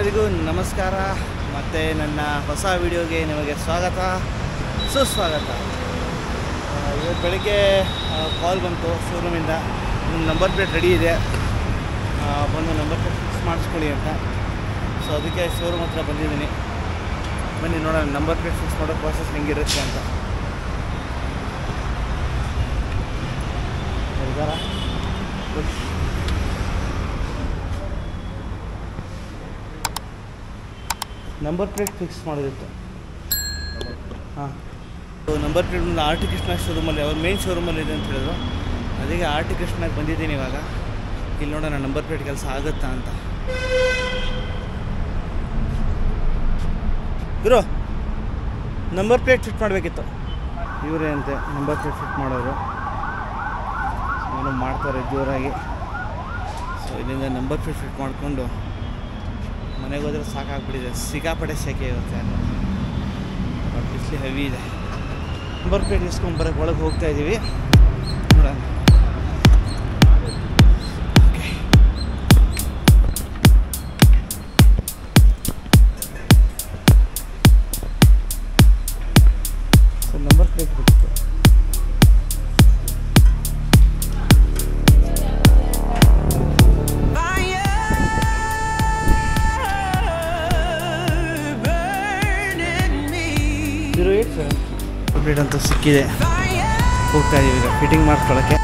ಎಲ್ಲರಿಗೂ ನಮಸ್ಕಾರ ಮತ್ತು ನನ್ನ ಹೊಸ ವಿಡಿಯೋಗೆ ನಿಮಗೆ ಸ್ವಾಗತ ಸುಸ್ವಾಗತ. ಇವತ್ತು ಬೆಳಗ್ಗೆ ಕಾಲ್ ಬಂತು ಶೋರೂಮಿಂದ, ನಿಮ್ಮ ನಂಬರ್ ಪ್ಲೇಟ್ ರೆಡಿ ಇದೆ, ಬಂದು ನಂಬರ್ ಪ್ಲೇಟ್ ಫಿಕ್ಸ್ ಮಾಡಿಸ್ಕೊಳ್ಳಿ ಅಂತ. ಸೊ ಅದಕ್ಕೆ ಶೋರೂಮ್ ಹತ್ರ ಬಂದಿದ್ದೀನಿ. ಬನ್ನಿ ನೋಡೋಣ ನಂಬರ್ ಪ್ಲೇಟ್ ಫಿಕ್ಸ್ ಮಾಡೋ ಪ್ರಾಸೆಸ್ ಹೆಂಗಿರುತ್ತೆ ಅಂತ. ನಂಬರ್ ಪ್ಲೇಟ್ ಫಿಕ್ಸ್ ಮಾಡೋದಿತ್ತು. ಹಾಂ, ನಂಬರ್ ಪ್ಲೇಟ್ ಮುಂದೆ ಆರ್ ಟಿ ಕೃಷ್ಣ ಶೋರೂಮಲ್ಲಿ, ಅವ್ರ ಮೇನ್ ಶೋರೂಮಲ್ಲಿ ಇದೆ ಅಂತ ಹೇಳಿದ್ರು. ಅದಕ್ಕೆ ಆರ್ ಟಿ ಕೃಷ್ಣಕ್ಕೆ ಬಂದಿದ್ದೀನಿ ಇವಾಗ. ಇಲ್ಲಿ ನೋಡೋಣ ನಂಬರ್ ಪ್ಲೇಟ್ ಕೆಲಸ ಆಗುತ್ತಾ ಅಂತ. ಗುರು, ನಂಬರ್ ಪ್ಲೇಟ್ ಫಿಟ್ ಮಾಡಬೇಕಿತ್ತು. ಇವರೇ ಅಂತೆ ನಂಬರ್ ಪ್ಲೇಟ್ ಫಿಟ್ ಮಾಡೋರು. ಏನೋ ಮಾಡ್ತಾರೆ ಜೋರಾಗಿ. ಸೊ ಇಲ್ಲಿಂದ ನಂಬರ್ ಪ್ಲೇಟ್ ಫಿಟ್ ಮಾಡಿಕೊಂಡು ಮನೆಗೆ ಹೋದರೆ ಸಾಕಾಗ್ಬಿಟ್ಟಿದೆ. ಸಿಕ್ಕಾಪಟ್ಟೆ ಸೆಕೆ ಇರುತ್ತೆ, ಬಿಸಿಲು ಹೆವಿ ಇದೆ. ನಂಬರ್ ಪ್ಲೇಟ್ ಇಸ್ಕೊಂಬರಕ್ಕೆ ಒಳಗೆ ಹೋಗ್ತಾ ಇದ್ದೀವಿ, ನೋಡೋಣ. ಓಕೆ, ಸೊ ನಂಬರ್ ಪ್ಲೇಟ್ ಬಿಟ್ಟು ಪ್ಲೇಟ್ ಅಂತ ಸಿಕ್ಕಿದೆ. ಹೋಗ್ತಾ ಇದೀವಿ ಈಗ ಫಿಟ್ಟಿಂಗ್ ಮಾಡ್ಕೊಳ್ಳೋಕ್ಕೆ.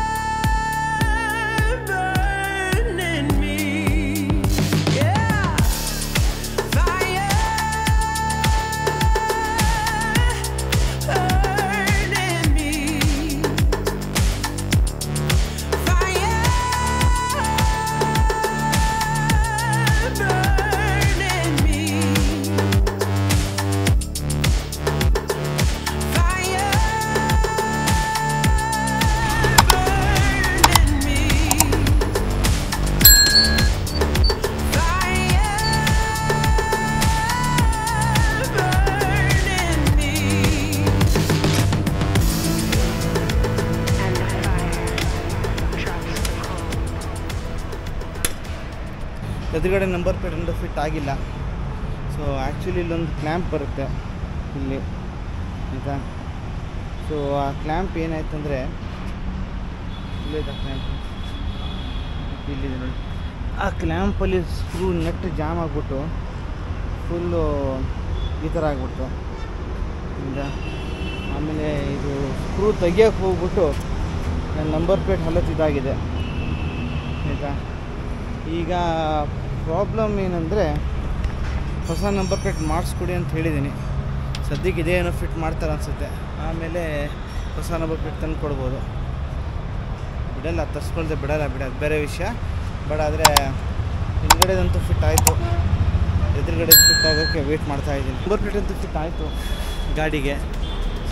ಎದುರುಗಡೆ ನಂಬರ್ ಪ್ಲೇಟ್ ಒಂದು ಫಿಟ್ ಆಗಿಲ್ಲ. ಸೊ ಆ್ಯಕ್ಚುಲಿ ಇಲ್ಲೊಂದು ಕ್ಲ್ಯಾಂಪ್ ಬರುತ್ತೆ ಇಲ್ಲಿ, ಆಯಿತಾ. ಸೊ ಆ ಕ್ಲ್ಯಾಂಪ್ ಏನಾಯ್ತು ಅಂದರೆ, ಇಲ್ಲಿದೆ ಕ್ಲ್ಯಾಂಪ್, ಇಲ್ಲಿದೆ ನೋಡಿ. ಆ ಕ್ಲ್ಯಾಂಪಲ್ಲಿ ಸ್ಕ್ರೂ ನಟ್ ಜಾಮ್ ಆಗಿಬಿಟ್ಟು ಫುಲ್ಲು ಈ ಥರ ಆಗಿಬಿಡ್ತು. ಆಮೇಲೆ ಇದು ಸ್ಕ್ರೂ ತೆಗಿಯೋಕ್ಕೆ ಹೋಗ್ಬಿಟ್ಟು ನನ್ನ ನಂಬರ್ ಪ್ಲೇಟ್ ಹಲತ್ತಿದ್ದಾಗಿದೆ, ಆಯಿತಾ. ಈಗ ಪ್ರಾಬ್ಲಮ್ ಏನಂದರೆ, ಹೊಸ ನಂಬರ್ ಪ್ಲೇಟ್ ಮಾಡಿಸ್ಕೊಡಿ ಅಂತ ಹೇಳಿದ್ದೀನಿ. ಸದ್ಯಕ್ಕೆ ಇದೇ ಏನೋ ಫಿಟ್ ಮಾಡ್ತಾರೆ ಅನಿಸುತ್ತೆ. ಆಮೇಲೆ ಹೊಸ ನಂಬರ್ ಪ್ಲೇಟ್ ತಂದು ಕೊಡ್ಬೋದು. ಬಿಡಲ್ಲ, ತರಿಸ್ಕೊಳ್ದೆ ಬಿಡೋದು ಬೇರೆ ವಿಷಯ. ಬಟ್ ಆದರೆ ಹಿಂದ್ಗಡೆದಂತೂ ಫಿಟ್ ಆಯಿತು, ಎದುರುಗಡೆ ಫಿಟ್ ಆಗೋಕ್ಕೆ ವೆಯ್ಟ್ ಮಾಡ್ತಾಯಿದ್ದೀನಿ. ನಂಬರ್ ಪ್ಲೇಟ್ ಅಂತೂ ಫಿಟ್ ಆಯಿತು ಗಾಡಿಗೆ.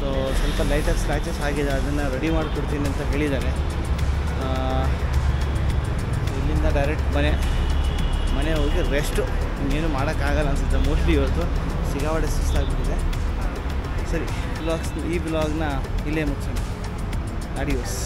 ಸೊ ಸ್ವಲ್ಪ ಲೈಟಾಗಿ ಸ್ಕ್ರ್ಯಾಚಸ್ ಆಗಿದೆ, ಅದನ್ನು ರೆಡಿ ಮಾಡಿಕೊಡ್ತೀನಿ ಅಂತ ಹೇಳಿದ್ದಾರೆ. ಇಲ್ಲಿಂದ ಡೈರೆಕ್ಟ್ ಮನೆ ಹೋಗಿ ರೆಸ್ಟು. ಇನ್ನೇನು ಮಾಡೋಕ್ಕಾಗಲ್ಲ ಅನಿಸುತ್ತೆ ಮೋಸ್ಟ್ಲಿ. ಇವತ್ತು ಸಿಗಾವಡೆ ಸುಸ್ತಾಗ್ಬಿಟ್ಟಿದೆ. ಸರಿ, ಈ ಬ್ಲಾಗ್ನ ಇಲ್ಲೇ ಮುಗಿಸೋಣ. ಅಡಿಯೋಸ್.